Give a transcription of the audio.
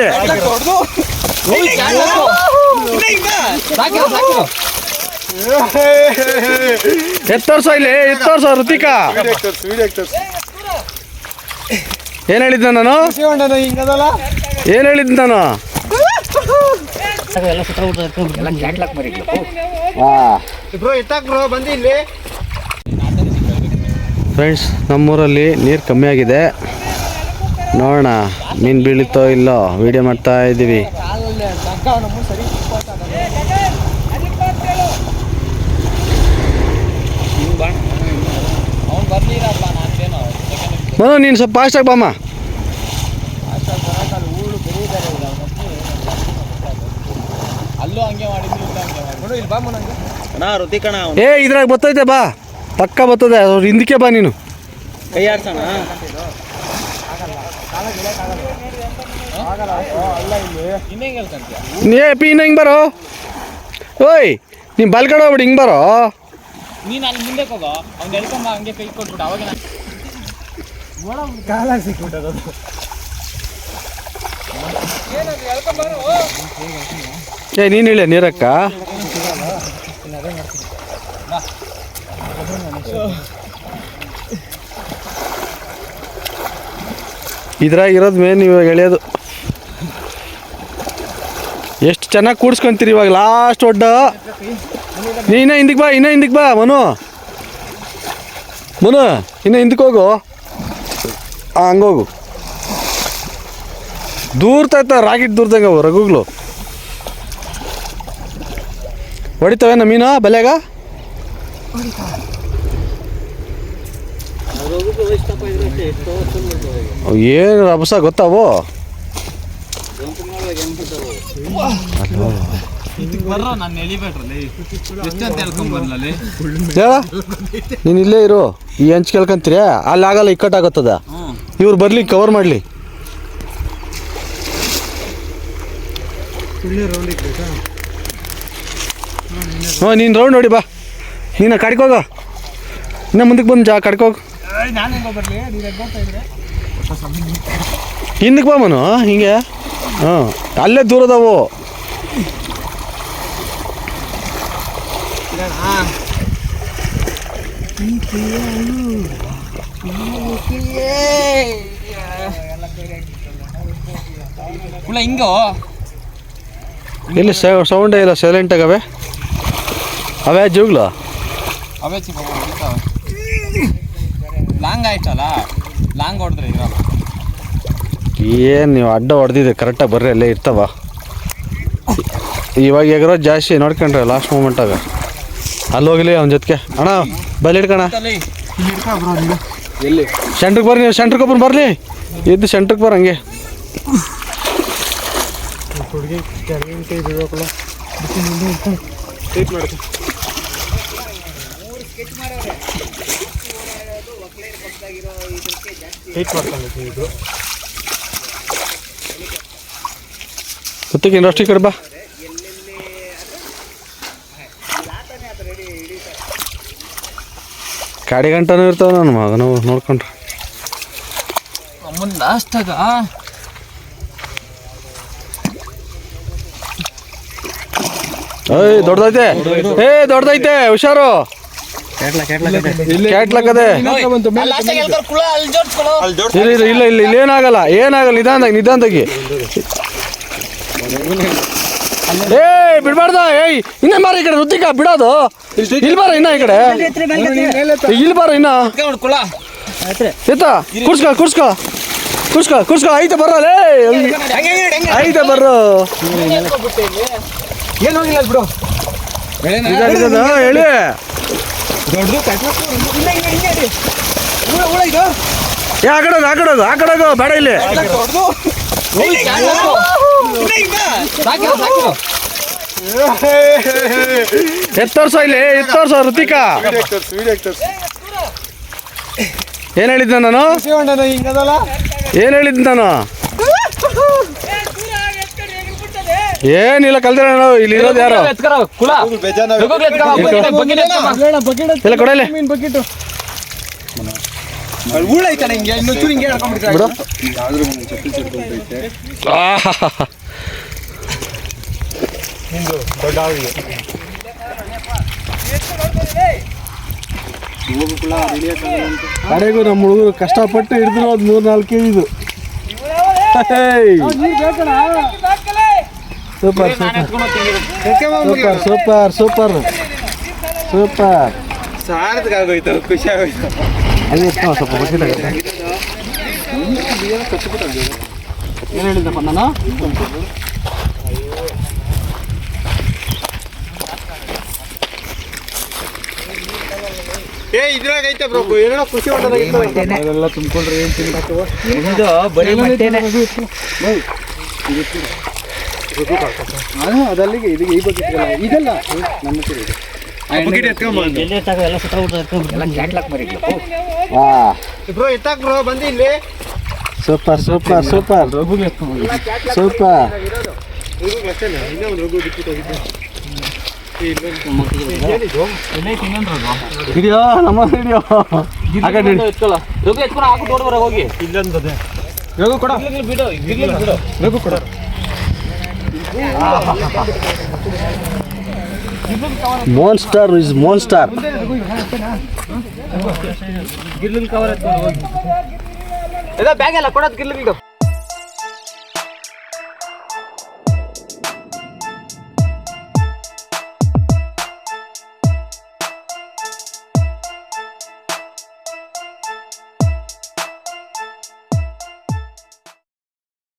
ಇಲ್ಲಿ. ಎತ್ತೋರ್ಸ ಇಲ್ಲಿ, ಎತ್ತೋರ್ಸ ಋತಿಕಾ. ಏನ್ ಹೇಳಿದ್ದ ನಾನು, ಏನ್ ಹೇಳಿದ್ದ ನಾನು? ಫ್ರೆಂಡ್ಸ್, ನಮ್ಮೂರಲ್ಲಿ ನೀರು ಕಮ್ಮಿ ಆಗಿದೆ. ನೋಡೋಣ ಮೀನು ಬೀಳುತ್ತೋ ಇಲ್ಲೋ, ವಿಡಿಯೋ ಮಾಡ್ತಾ ಇದ್ದೀವಿ. ಮನು, ನೀನು ಸ್ವಲ್ಪ ಫಾಸ್ಟಾಗಿ ಬಾಮ್ಮ. ಏ ಇದ್ರಾಗ ಬರ್ತೈತೆ, ಬಾ, ಪಕ್ಕ ಬರ್ತದೆ. ಅವ್ರು ಹಿಂದಕ್ಕೆ ಬಾ, ನೀನು ಕೈ ಆಡ್ಸೋಣ. ಏ ಪಿ ಇನ್ನ ಹಿಂಗೆ ಬರೋ. ಓಯ್, ನೀನು ಬಲ್ಕಡೆ ಹೋಗ್ಬಿಡಿ, ಹಿಂಗೆ ಬರೋ. ನೀನು ಅಲ್ಲಿ ಮುಂದೆ ಹೋಗೋ, ಅವ್ನು ಎಳ್ಕೊಂಬ, ಹಂಗೆ ಕೈ ಕೊಟ್ಬಿಟ್ಟು ಅವಾಗ ಕಾಲ ಸಿಕ್ಬಿಟ್ಟದು. ಏ ನೀನು ಇಳಿಯ ನೀರಕ್ಕ. ಇದ್ರಾಗ ಇರೋದು ಮೇನ್ ಇವಾಗ ಎಳೆಯೋದು. ಎಷ್ಟು ಚೆನ್ನಾಗಿ ಕೂಡ್ಸ್ಕೊಂತೀರಿ ಇವಾಗ ಲಾಸ್ಟ್ ಒಡ್ಡ. ನೀನ ಹಿಂದಕ್ಕೆ ಬಾ, ಇನ್ನ ಹಿಂದಕ್ಕೆ ಬಾ ಮನು. ಮನು ಇನ್ನ ಹಿಂದಕ್ಕೆ ಹೋಗು. ಹಂಗೋಗು. ದೂರ್ತಾಯ್ತ, ರಾಕೆಟ್ ದೂರ್ದಂಗೆ ಅವು ರಘುಗಳು. ಹೊಡಿತವೇನ ಮೀನು ಬಲೆಗ? ಏನು ರಭಸ ಗೊತ್ತಾವು? ನೀನು ಇಲ್ಲೇ ಇರು, ಈ ಹಂಚ್ ಕೇಳ್ಕೊಂತೀರ. ಅಲ್ಲಿ ಆಗಲ್ಲ, ಇಕ್ಕಟ್ಟಾಗತ್ತದ. ಇವ್ರು ಬರ್ಲಿ ಕವರ್ ಮಾಡಲಿ. ಹಾಂ, ನೀನು ರೌಂಡ್ ನೋಡಿ ಬಾ. ನೀನು ಕಡ್ಕೋಗ, ಇನ್ನು ಮುಂದಕ್ಕೆ ಬಂದು ಕಡ್ಕೋಗ. ಹಿಂದಕ್ಕೆ ಬಾ ಮನು, ಹಿಂಗೆ. ಹಾಂ, ಅಲ್ಲೇ ದೂರದವು. ಹಿಂಗೋ ಇಲ್ಲಿ ಸೌಂಡೇ ಇಲ್ಲ, ಸೈಲೆಂಟ್ ಆಗವೆ. ಅವೇ ಜೂಗ್ಲು ಅವೇ ಚಿಕ್ಕ ಲಾಂಗ್ ಆಯ್ತಲ್ಲ, ಲಾಂಗ್ ಹೊಡೆದ್ರೆ ಇರಲ್ಲ. ಏನು ನೀವು ಅಡ್ಡ ಹೊಡೆದಿದ್ದೆ, ಕರೆಕ್ಟಾಗಿ ಬರ್ರಿ, ಅಲ್ಲೇ ಇರ್ತಾವ. ಇವಾಗ ಎಗರೋದು ಜಾಸ್ತಿ ನೋಡ್ಕೊಂಡ್ರೆ ಲಾಸ್ಟ್ ಮೂಮೆಂಟಾಗ. ಅಲ್ಲಿ ಹೋಗಲಿ ಅವನ ಜೊತೆಗೆ. ಅಣ್ಣ ಬಲ್ಲಿ ಹಿಡ್ಕಣ. ಎಲ್ಲಿ ಸೆಂಟ್ರಿಗೆ ಬರ್ರಿ, ನೀವು ಸೆಂಟ್ರಿಗೆ ಒಬ್ಬರು ಬರಲಿ. ಎದ್ದು ಸೆಂಟ್ರಿಗೆ ಬರ, ಹಂಗೆ. ಗೊತ್ತಿಗೆ ಇನ್ನಷ್ಟು ಈ ಕಡೆ ಬಾ. ಕಾಡಿ ಗಂಟನೂ ಇರ್ತಾವ ನನ್ನ ಮಗನು ನೋಡ್ಕೊಂಡ್ರೆ. ಅಮ್ಮನ ಲಾಸ್ಟಾಗ ಏಯ್ ದೊಡ್ಡದೈತೆ, ಏ ದೊಡ್ಡದೈತೆ, ಹುಷಾರು. ಕ್ಯಾಟ್ಲಕ್ಕದೆ. ಇಲ್ಲ ಇಲ್ಲ ಇಲ್ಲ, ಇಲ್ಲೇನಾಗಲ್ಲ, ಏನಾಗಲ್ಲ. ನಿಧಾನದಾಗಿ. ಏ ಬಿಡ್ಬಾರ್ದ. ಏಯ್ ಇನ್ನ ಬಾರ ಈ ಕಡೆ ಋತಿಕ, ಬಿಡೋದು. ಇಲ್ಲಿ ಬಾರ ಇನ್ನ ಈ ಕಡೆ, ಇಲ್ಲಿ ಬಾರ ಇನ್ನ. ಎತ್ತ ಕುಡ್ಸ್ಕ ಐತೆ ಬರ್ರಲ್ಲ. ಐತೆ ಬರ್ರು. ಏನು ಹೋಗಿಲ್ಲ ಬಿಡು. ಹೇಳಿ ಆ ಕಡೆಗೋ ಬೇಡ ಇಲ್ಲಿ. ಎತ್ತೋರ್ಸ ಇಲ್ಲಿ, ಎತ್ತೋರ್ಸ ಋತಿಕಾ. ಏನ್ ಹೇಳಿದ್ದ ನಾನು, ಏನ್ ಹೇಳಿದ್ದ ನಾನು? ಏನಿಲ್ಲ, ಕಲ್ದ್ರೆ ಇಲ್ಲಿ ಇರೋದು ಯಾರು? ಇಲ್ಲ ಕೊಡಲಿ. ಉಳ್ಳ ಐತಲ್ಲ ಹಿಂಗೆ ಇನ್ನೊಂಚೂರು ಹಿಂಗೆ ಹೇಳ್ಕೊಂಡ್ಬಿಡ್ತಾರೆ ಬಿಡು ಯಾವ್ದ್ರ ಚಪ್ಪಲಿ ಚಡ್ಕೊಂಡೈತೆ ಆಹಾಹಾಹಾ. ನಿಂದು ದೊಡ್ಡ ಆವಿಗೆ ಹೋಗ್ಬೇಕಲ್ಲ ಕಡೆಗೂ ನಮ್ಮ ಹುಡುಗರು ಕಷ್ಟಪಟ್ಟು ಹಿಡಿದ್ರು ಅದು 3-4 ಕೆ ಇದು super super super super super ಸಾರದಕ್ಕಾಗೋಯ್ತು ಖುಷಿ ಆಗೋಯ್ತು ಅಲ್ಲಿ ಎತ್ಕೊ ಸ್ವಲ್ಪ ಬಕೆಟ್ ಆಗುತ್ತೆ ಏನು ಹೇಳಿದ್ದಪ್ಪ ನಾನು ಏ ಇದ್ರಾಗ ಐತೆ ಬ್ರೋ ಏನೋ ಖುಷಿ ಹೊಂಟದಾಗಿತ್ತು ಅದೆಲ್ಲ ತುಂಬಿಕೊಂಡ್ರೆ ಏನು ತಿನ್ನಬೇಕು ಇದು ಬರೀ ಮೊಟ್ಟೆನೆ. ಅದಲ್ಲಿಗೆ ಇದೀಗ ಈ ಬಗ್ಗೆ ಇದೆಲ್ಲ ನಮ್ಮ ಕಡೆ ಇದೆ ಬಕೆಟ್ ಎತ್ಕೊಂಬಂದು ಎಲ್ಲಿ ಎತ್ತಾಗ ಎಲ್ಲ ಸುತ್ತ ಕ್ಯಾಟ್ಲಾಕ್ ಮರಿಗಳು. ವಾ ಬ್ರೋ ಎತ್ತಾಕ್ ಬ್ರೋ ಬಂದು ಇಲ್ಲಿ ಸೂಪರ್ ಸೂಪರ್ ಸೂಪರ್ ಸೂಪರ್ ಇನ್ನೂ ಒಂದು ರಘು ಬಿಟ್ಟು ಹೋಗಿದ್ದೆ ಎಲ್ಲೈತಿ ಇನ್ನೊಂದು ರಘು? ಹಿಡಿಯೋ ನಮ್ಮ ಹಿಡಿಯೋ ಆ ಕಡೆ ಹಿಡಿ. ಎತ್ಕೊಳ್ಳ ರಘು ಎತ್ಕೊಂಡು ಹಾಕು ಓಡ್ ಬರ ಹೋಗಿ. ಇಲ್ಲೊಂದು ರಘು ಕೊಡ ಗಿರ್ಲಿಗೆ ಬಿಡು ಗಿರ್ಲಿಗೆ ಬಿಡು. ರಘು ಕೊಡ ಮಾನ್ಸ್ಟರ್ ಇಸ್ ಮಾನ್ಸ್ಟರ್ ಗಿರ್ಲಿಗೆ ಕವರ್ ಎತ್ಕೊಂಡು ಹೋಗಿ. ಬ್ಯಾಗ್ ಎಲ್ಲ ಕೊಡೋದು ಗಿರ್ಲಿಗೆ